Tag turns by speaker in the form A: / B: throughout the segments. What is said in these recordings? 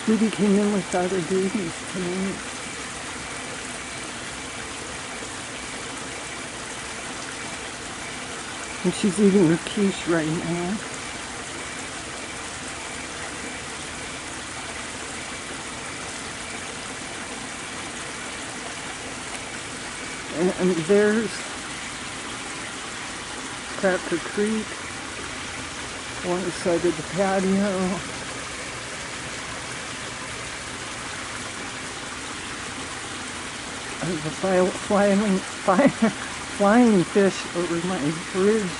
A: Sweetie came in without her babies tonight. And she's eating her quiche right now. And there's Cracker Creek, one side of the patio. The flying fish over my bridge.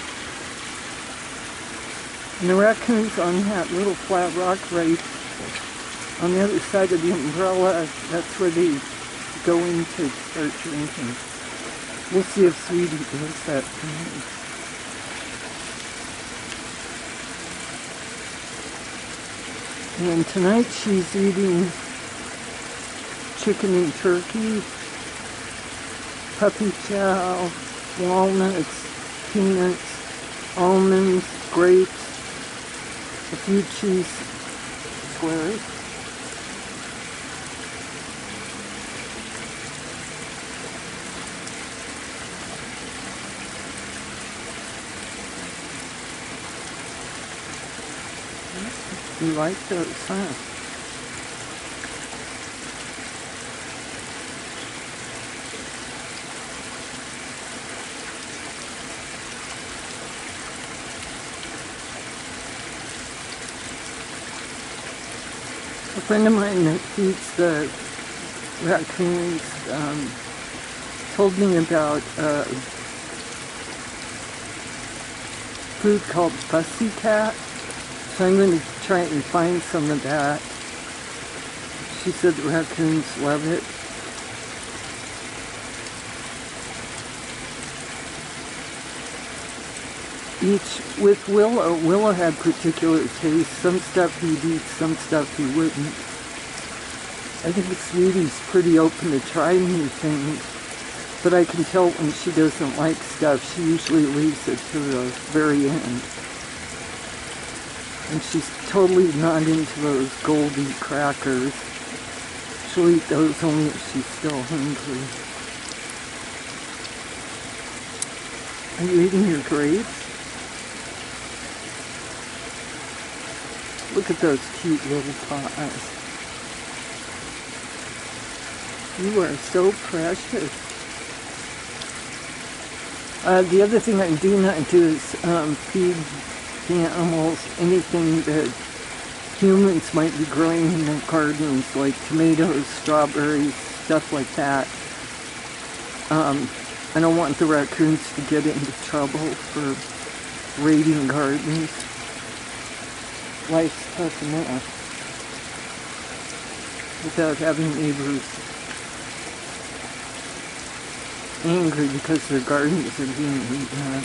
A: And the raccoons on that little flat rock right on the other side of the umbrella, that's where they go in to start drinking. We'll see if Sweetie does that tonight. And tonight she's eating chicken and turkey, puppy chow, walnuts, peanuts, almonds, grapes, a few cheese squares. You like those, huh? A friend of mine that feeds the raccoons told me about food called Fussy Cat. So I'm going to try and find some of that. She said the raccoons love it. With Willow had particular tastes. Some stuff he'd eat, some stuff he wouldn't. I think Sweetie's pretty open to try new things, but I can tell when she doesn't like stuff, she usually leaves it to the very end. And she's totally not into those Goldie crackers. She'll eat those only if she's still hungry. Are you eating your grapes? Look at those cute little paws. You are so precious. The other thing I do not do is feed the animals anything that humans might be growing in their gardens, like tomatoes, strawberries, stuff like that. I don't want the raccoons to get into trouble for raiding gardens. Life's tough enough without having neighbors angry because their gardens are being eaten up.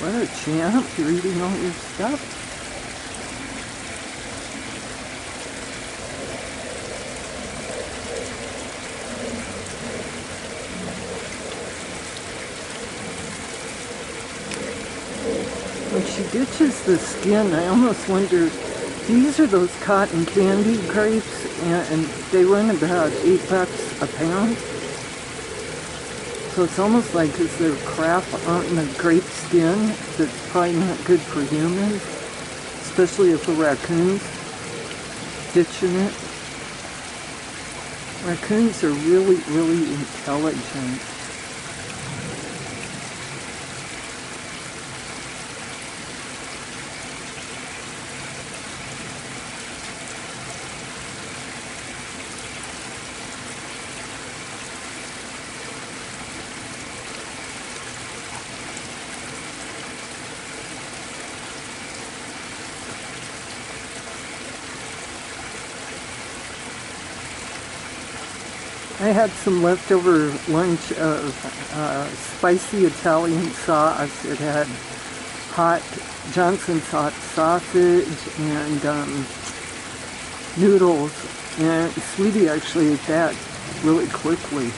A: What a champ, you're eating all your stuff. When she ditches the skin, I almost wonder, these are those cotton candy grapes, and they run about $8 a pound. So it's almost like, is there crap on the grape skin that's probably not good for humans, especially if a raccoon's ditching it. Raccoons are really, really intelligent. I had some leftover lunch of spicy Italian sauce. It had hot Johnson's hot sausage and noodles And Sweetie actually ate that really quickly.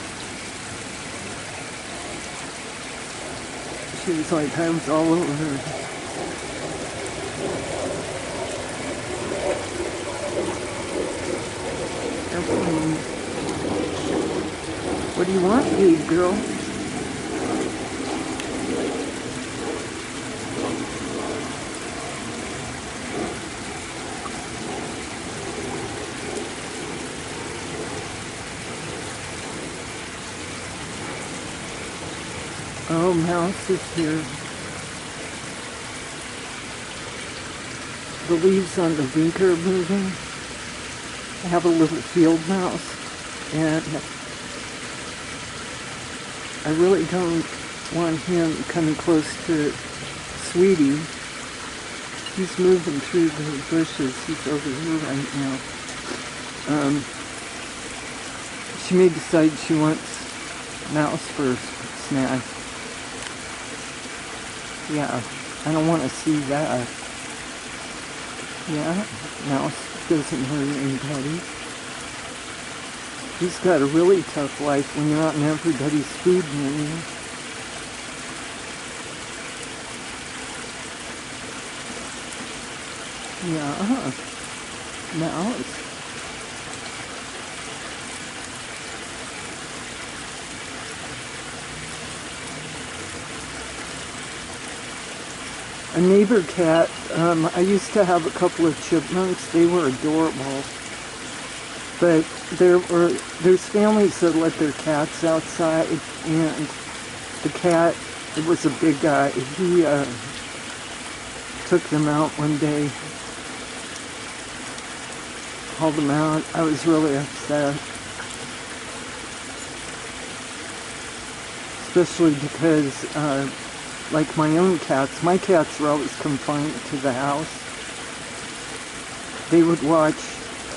A: She was like, I was all over her. What do you want, big girl? Oh, Mouse is here. The leaves on the vinker are moving. I have a little field mouse, and I really don't want him coming close to Sweetie. He's moving through the bushes. He's over here right now. She may decide she wants Mouse for snack. Yeah, I don't want to see that. Yeah, Mouse doesn't hurt anybody. He's got a really tough life when you're out in everybody's food menu. Yeah, Mouse. A neighbor cat, I used to have a couple of chipmunks. They were adorable. But there's families that let their cats outside, and the cat, it was a big guy, he took them out one day, hauled them out. I was really upset. Especially because, like my own cats, my cats were always confined to the house. They would watch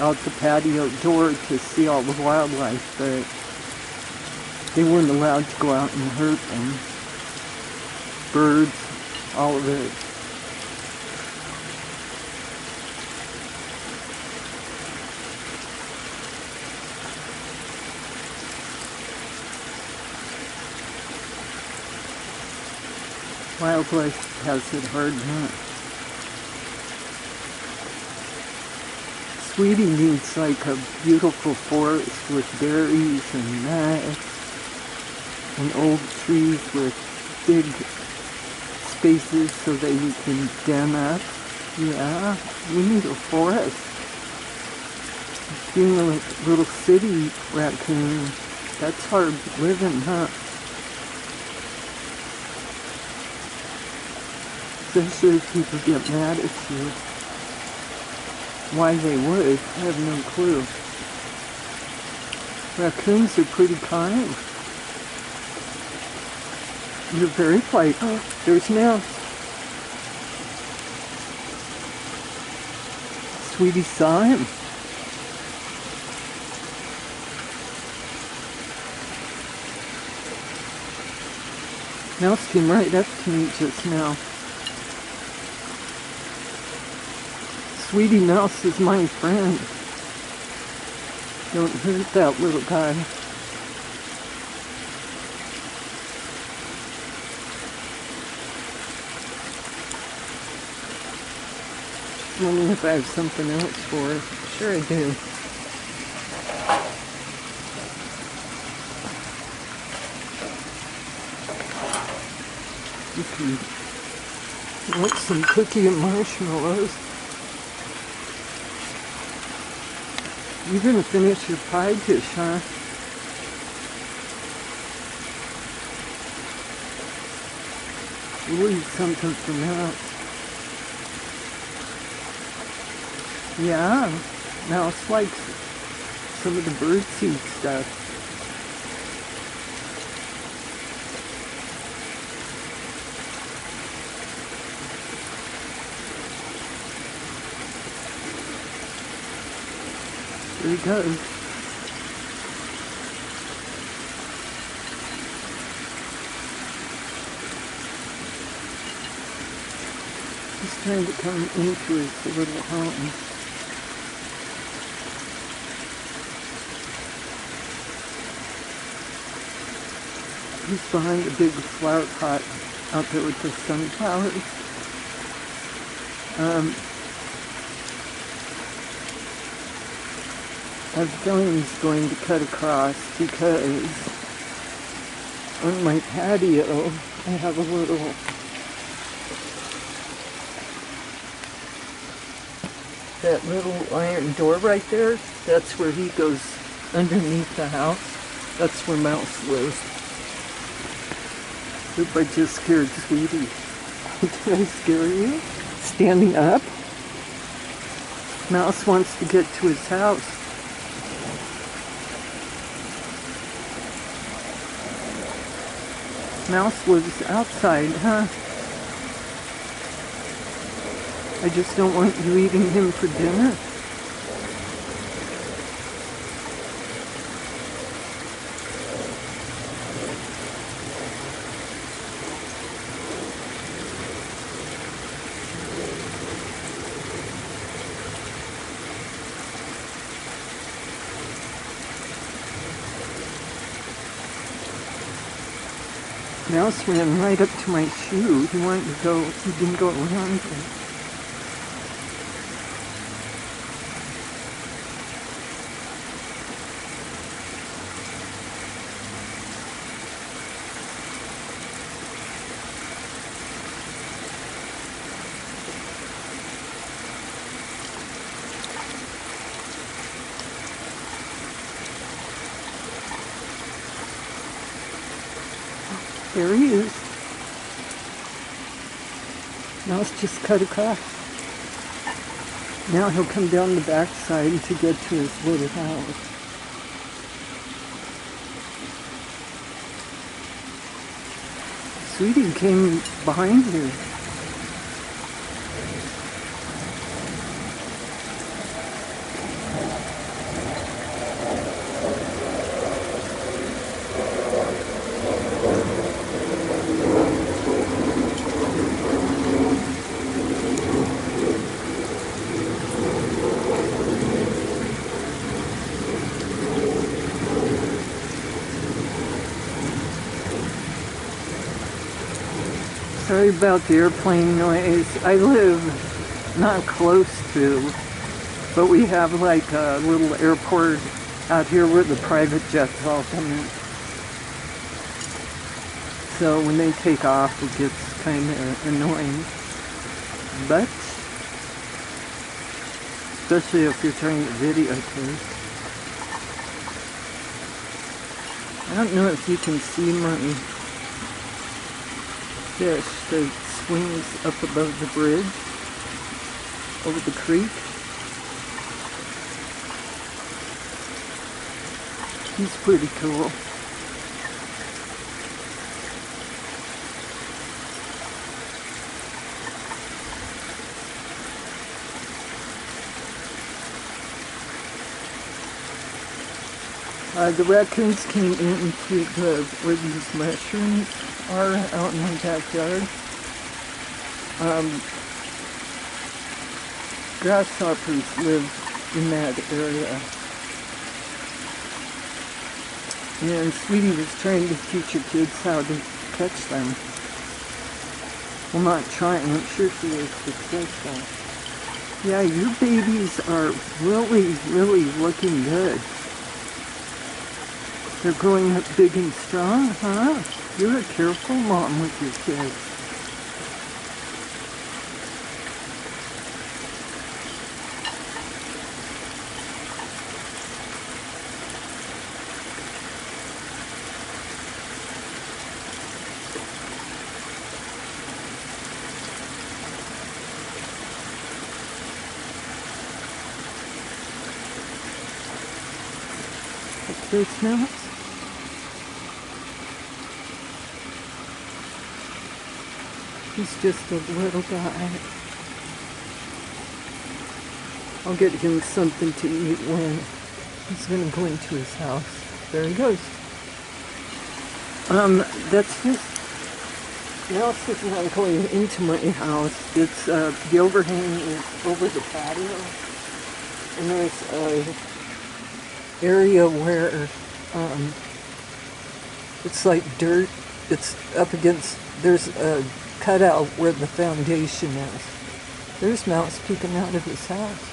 A: out the patio door to see all the wildlife, but they weren't allowed to go out and hurt them. Birds, all of it. Wildlife has it hard, huh? Sweetie needs like a beautiful forest with berries and nuts and old trees with big spaces so that you can den up. Yeah, we need a forest. Being a little city raccoon, that's hard living, huh? Especially if people get mad at you. Why they would, I have no clue. Raccoons are pretty kind. You're very polite. Oh, there's Mouse. Sweetie saw him. Mouse came right up to me just now. Sweetie Mouse is my friend. Don't hurt that little guy. Wondering if I have something else for her. Sure I do. You want some cookie and marshmallows? You're gonna finish your pie dish, huh? We'll eat something for now. Yeah, Mouse likes some of the birdseed stuff. There he goes. He's trying to come into his little home. He's behind a big flower pot out there with the sunflowers. I have a feeling he's going to cut across because on my patio I have a little that little iron door right there. That's where he goes underneath the house. That's where Mouse lives. Oop, I just scared Sweetie. Did I scare you? Standing up? Mouse wants to get to his house. Mouse lives outside, huh? I just don't want you eating him for dinner. Mouse ran right up to my shoe. He wanted to go, he didn't go around it. There he is. Mouse just cut across. Now he'll come down the backside to get to his little house. Sweetie came behind you. Sorry about the airplane noise. I live not close to, but we have like a little airport out here where the private jets all come in. So when they take off, it gets kind of annoying. But, especially if you're trying to videotape. I don't know if you can see my fish that swings up above the bridge over the creek. He's pretty cool. The raccoons came into where these mushrooms are out in my backyard. Grasshoppers live in that area. And Sweetie was trying to teach her kids how to catch them. Well, not trying, I'm sure she was successful. Yeah, your babies are really, really looking good. They're growing up big and strong, huh? You're a careful mom with your kids. There's Mouse. He's just a little guy. I'll get him something to eat when he's gonna go into his house. There he goes. That's just, Mouse is not going into my house. It's, the overhang is over the patio. And there's a area where, It's like dirt. It's up against, there's a cutout where the foundation is. There's Mouse peeking out of his house.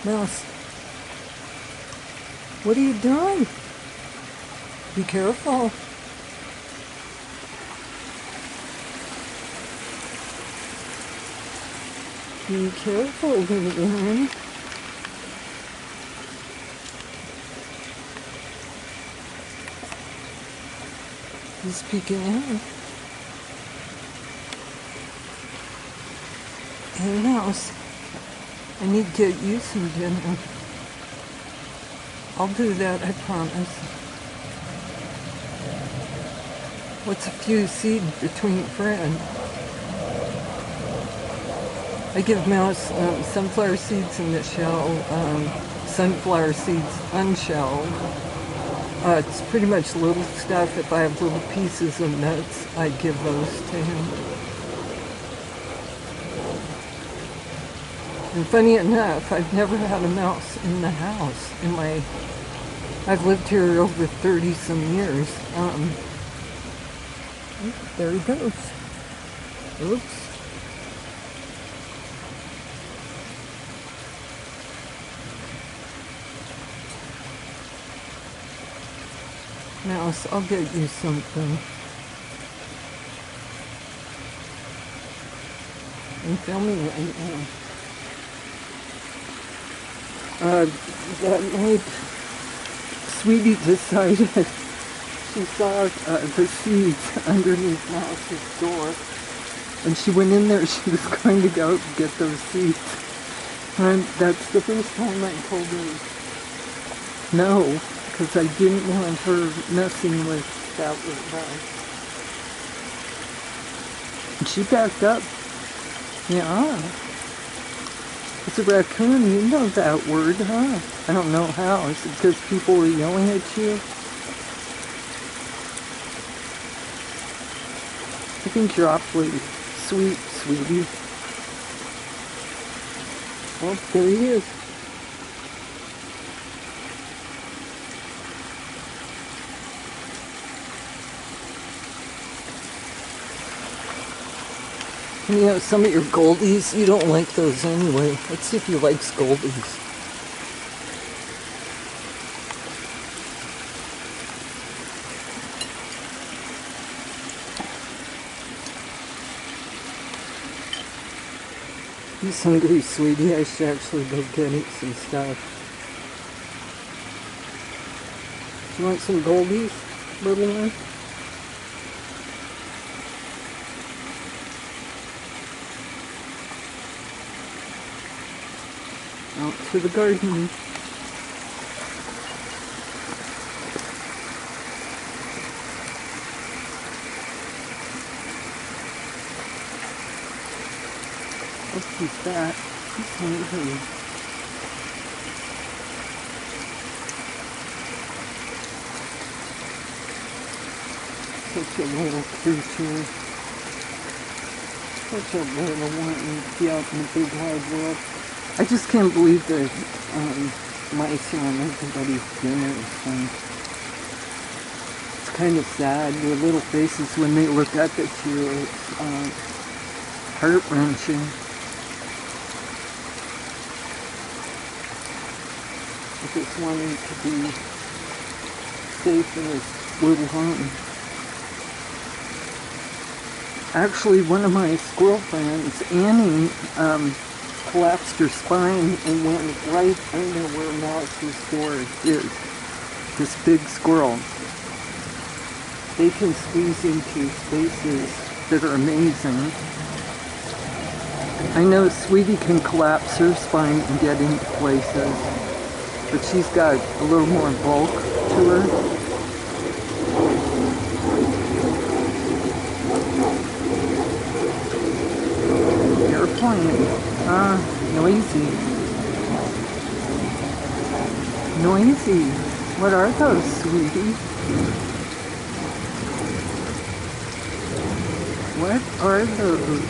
A: Mouse, what are you doing? Be careful. Be careful, little one. He's peeking out. Hey, Mouse. I need to get you some dinner. I'll do that, I promise. What's a few seeds between friends? I give Mouse sunflower seeds in the shell, sunflower seeds unshelled. It's pretty much little stuff. If I have little pieces of nuts, I give those to him. And funny enough, I've never had a mouse in the house. I've lived here over 30-some years. There he goes. Oops. Mouse, I'll get you something. I'm filming right now. That night, Sweetie decided she saw the seeds underneath Mouse's door, and she went in there. She was going to go get those seeds, and that's the first time I told her no, because I didn't want her messing with that with her. And she backed up. Yeah. It's a raccoon, you know that word, huh? I don't know how. Is it because people were yelling at you? I think you're awfully sweet, sweetie. Oh, there he is. You know, some of your goldies, you don't like those anyway. Let's see if he likes goldies. He's hungry, sweetie. I should actually go get him some stuff. Do you want some goldies, little one? Out to the garden. Oh, he's fat. He's hungry. Such a little creature. Such a little one to be out in the big wide world. I just can't believe that mice are on everybody's dinners. It's kind of sad. Their little faces when they look up at you, it's heart-wrenching. I just want them to be safe in this little home. Actually, one of my squirrel friends, Annie, collapsed her spine and went right under where Mouse's door is. This big squirrel. They can squeeze into spaces that are amazing. I know Sweetie can collapse her spine and get into places, but she's got a little more bulk to her. Airplane. Noisy. Noisy. What are those, sweetie? What are those?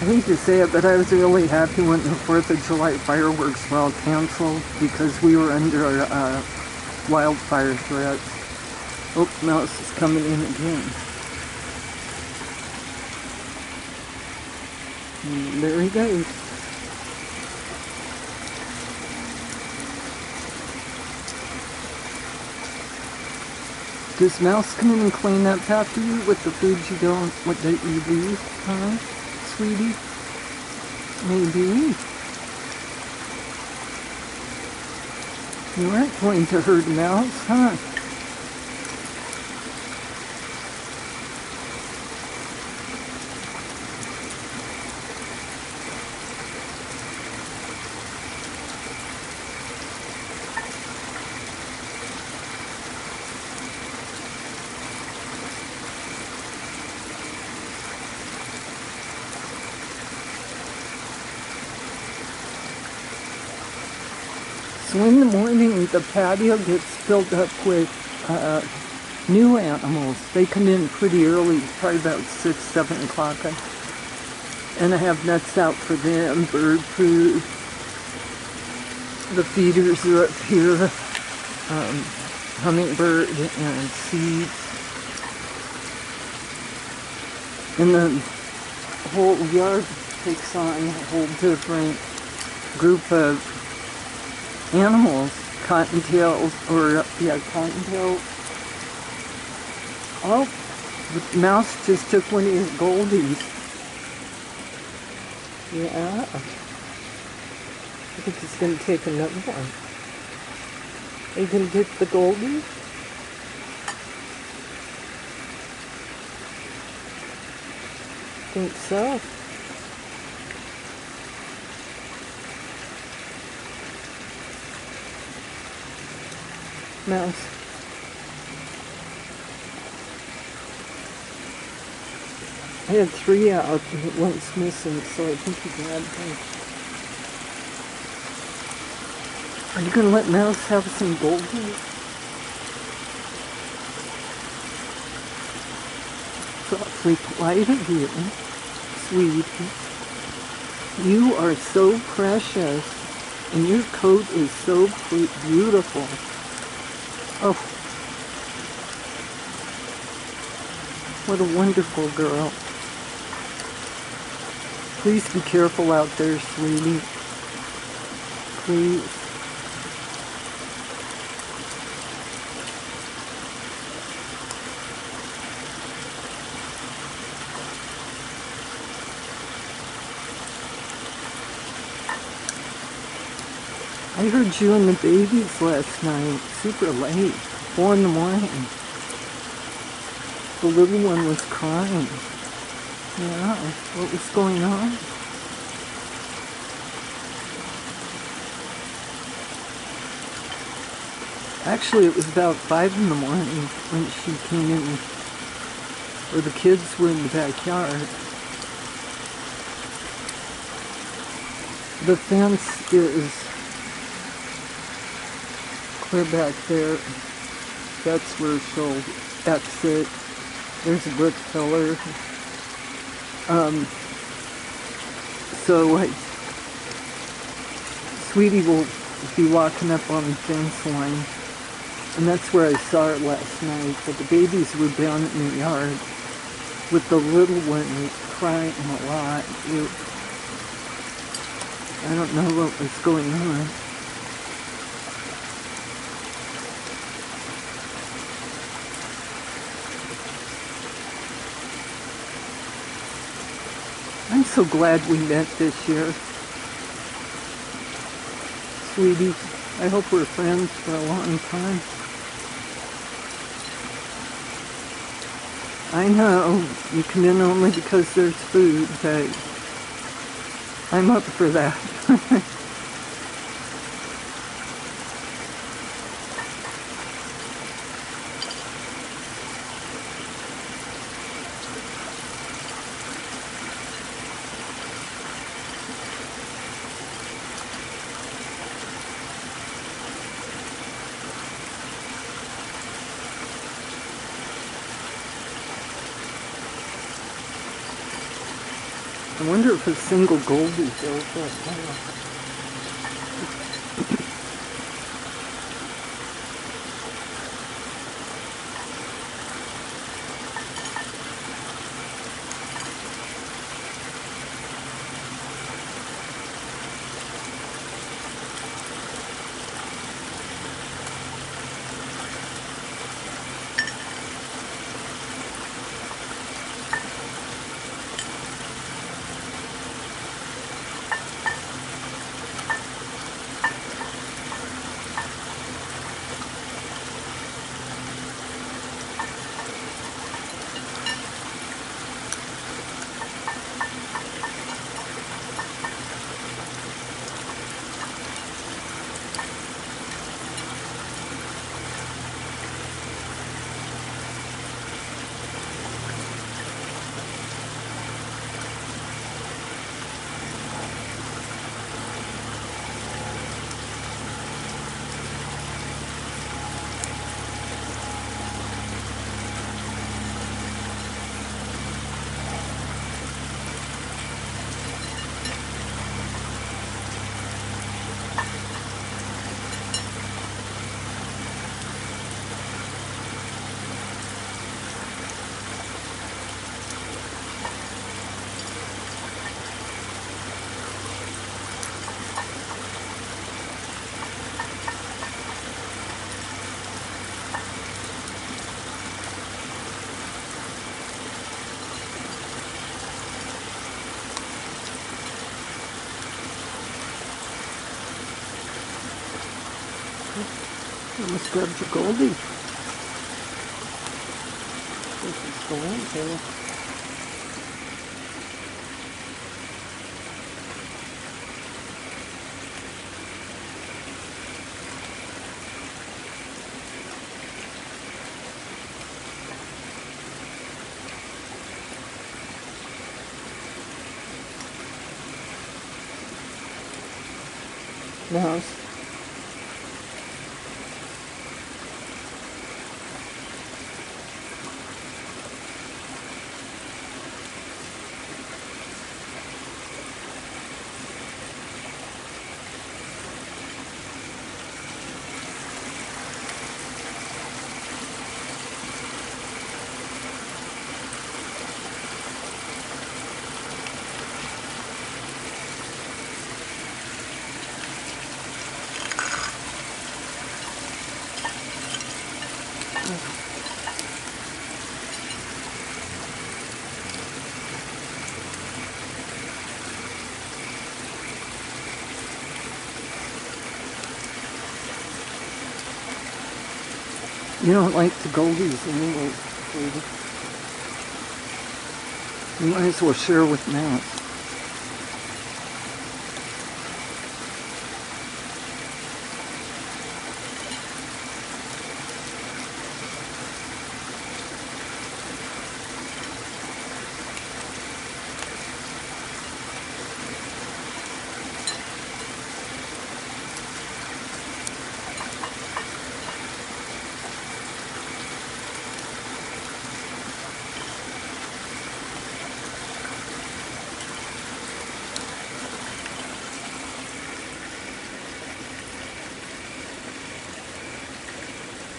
A: I hate to say it, but I was really happy when the 4th of July fireworks were all canceled because we were under wildfire threats. Oh, Mouse is coming in again. And there he goes. Does Mouse come in and clean up after you with the food you don't, what that you leave, huh, sweetie? Maybe. You aren't going to hurt Mouse, huh? So in the morning, the patio gets filled up with new animals. They come in pretty early, probably about 6, 7 o'clock. And I have nuts out for them, bird food. The feeders are up here, hummingbird and seeds. And the whole yard takes on a whole different group of animals, cottontails, cottontail. Oh, the mouse just took one of your goldies. Yeah. I think he's going to take another one. Are you going to get the goldie? I think so. Mouse. I had 3 out and one's missing, so I think he grabbed one. Are you going to let Mouse have some goldies? It's awfully polite of you, sweetie. You are so precious, and your coat is so beautiful. Oh, what a wonderful girl. Please be careful out there, sweetie. Please. I heard you and the babies last night, super late, 4 in the morning. The little one was crying. Yeah, what was going on? Actually, it was about 5 in the morning when she came in, or the kids were in the backyard. The fence is clear back there. That's where she'll exit. There's a brick pillar. So Sweetie will be walking up on the fence line. And that's where I saw her last night. But the babies were down in the yard with the little one crying a lot. I don't know what was going on. I'm so glad we met this year. Sweetie, I hope we're friends for a long time. I know you come in only because there's food, but I'm up for that. I wonder if a single Goldie fills that tank. Almost grabbed your Goldie. This is the wind here. Mouse. You don't like the Goldies anyway, sweetie. You might as well share with Mouse.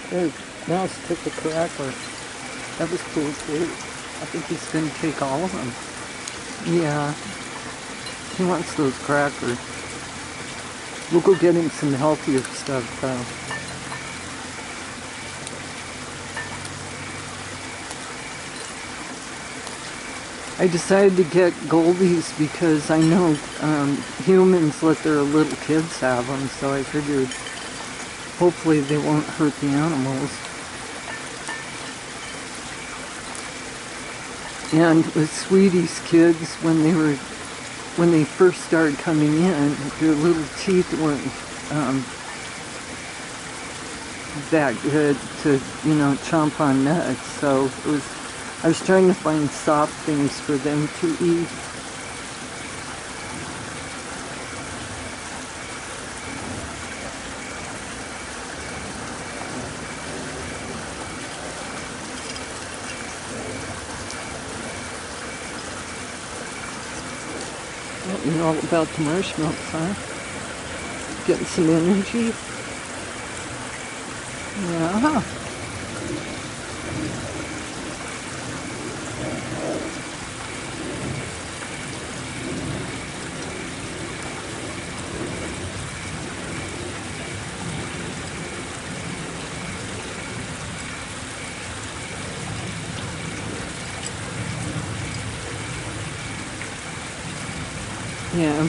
A: Hey, Mouse took the cracker. That was cool too. I think he's gonna take all of them. Yeah, he wants those crackers. We'll go get him some healthier stuff though. I decided to get Goldies because I know humans let their little kids have them, so I figured hopefully they won't hurt the animals. And with Sweetie's kids, when they first started coming in, their little teeth weren't that good to, chomp on nuts. So I was trying to find soft things for them to eat. eating all about the marshmallows, huh? Getting some energy. Yeah. Yeah.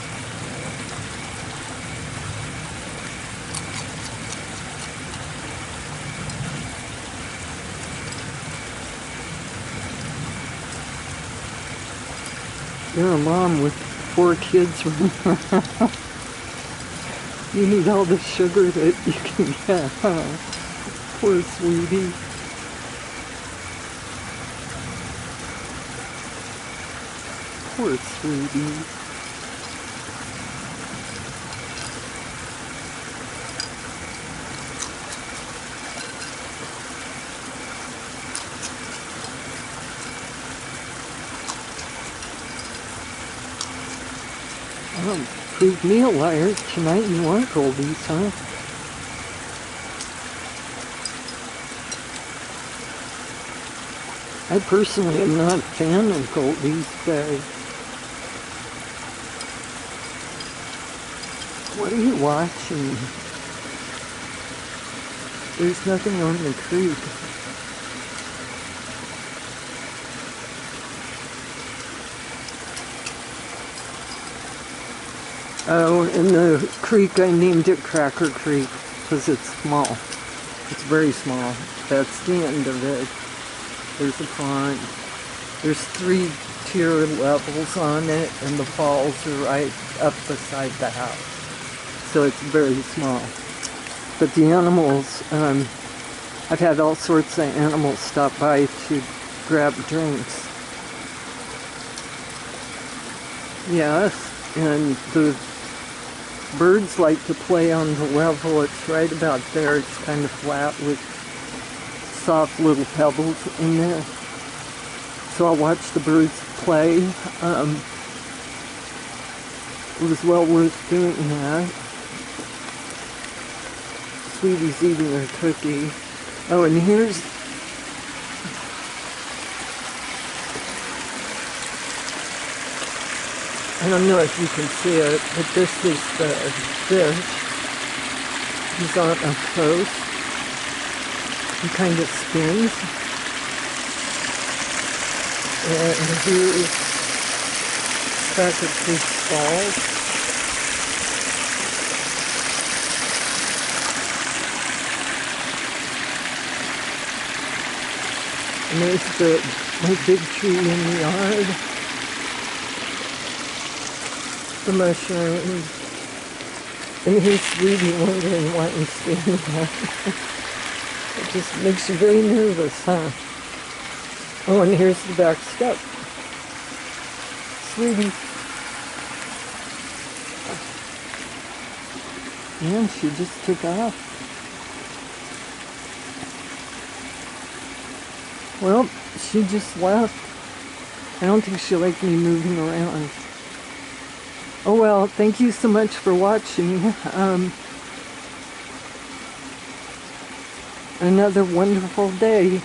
A: You're a mom with 4 kids running around. You need all the sugar that you can get, huh? Poor sweetie. Poor sweetie. Prove me a liar. Tonight you want Goldies, huh? I personally am not a fan of Goldies, but what are you watching? There's nothing on the creek. Oh, in the creek I named it Cracker Creek because it's small. It's very small. That's the end of it. There's a pond. There's 3 tier levels on it, and the falls are right up beside the house. So it's very small. But the animals, I've had all sorts of animals stop by to grab drinks. Yes, and the birds like to play on the level. It's right about there. It's kind of flat with soft little pebbles in there. So I'll watch the birds play. It was well worth doing that. Sweetie's eating her cookie. Oh, and here's... I don't know if you can see it, but this is the fish. He's on a post. He kind of spins. And here's Cracker Creek Falls. And there's my big tree in the yard. The mushrooms. And here's Sweetie wondering why I'm standing there. It just makes you very nervous, huh? Oh, and here's the back step. Sweetie. Man, she just took off. Well, she just left. I don't think she liked me moving around. Oh well, thank you so much for watching. Another wonderful day.